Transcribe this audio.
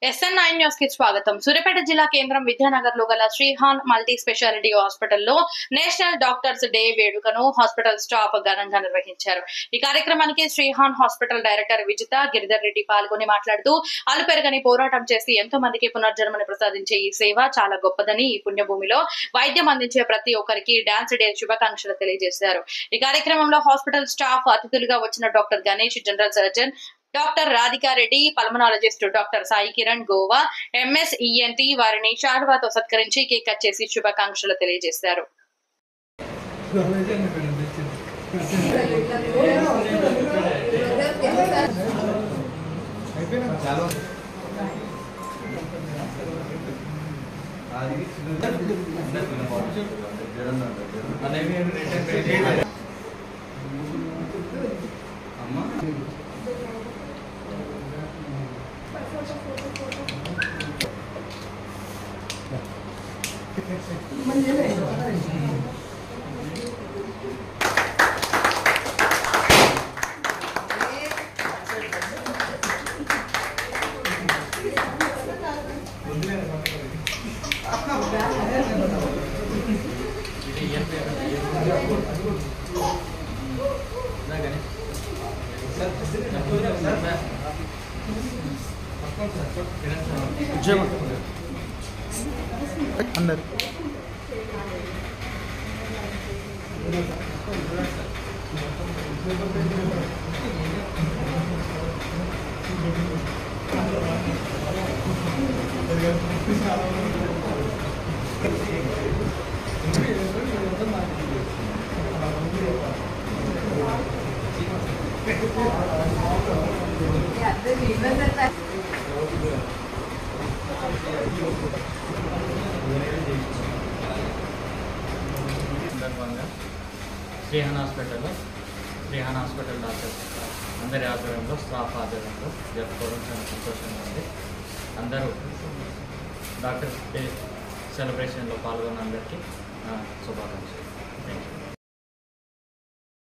SN9 news కి స్వాగతం. సూర్యాపేట జిల్లా కేంద్రం విద్యానగర్ లో గల శ్రీహాన్ మల్టీ స్పెషాలిటీ హాస్పిటల్లో నేషనల్ డాక్టర్స్ డే వేడుకను హాస్పిటల్ స్టాఫ్ ఘనంగా నిర్వహించారు. ఈ కార్యక్రమానికి శ్రీహాన్ హాస్పిటల్ డైరెక్టర్ విజిత గిరిధర్ రెడ్డి పాల్గొని మాట్లాడుతూ అలుపెరగని పోరాటం చేసి ఎంతో మందికి పునర్జన్మని ప్రసాదించే ఈ సేవ చాలా గొప్పదని, ఈ పుణ్యభూమిలో వైద్యం అందించే ప్రతి ఒక్కరికి డాన్స్ డే శుభాకాంక్షలు తెలియజేశారు. ఈ కార్యక్రమంలో హాస్పిటల్ స్టాఫ్ అతిథులుగా వచ్చిన doctor Ganesh, general surgeon doctor Radhika Reddy, pulmonologist doctor Sai Kiran, Goa MS ENT వారిని శాలువాతో సత్కరించి కేక్ కట్ చేసి శుభాకాంక్షలు తెలియజేశారు. అందరు శ్రీహాన్ హాస్పిటల్ డాక్టర్స్ అందరి ఆధ్వర్యంలో, స్టాఫ్ ఆధ్వర్యంలో జరుపుకోవడం చాలా సంతోషంగా ఉంది. అందరూ డాక్టర్స్ డే సెలబ్రేషన్లో పాల్గొన్న అందరికీ శుభాకాంక్షలు. Thank you.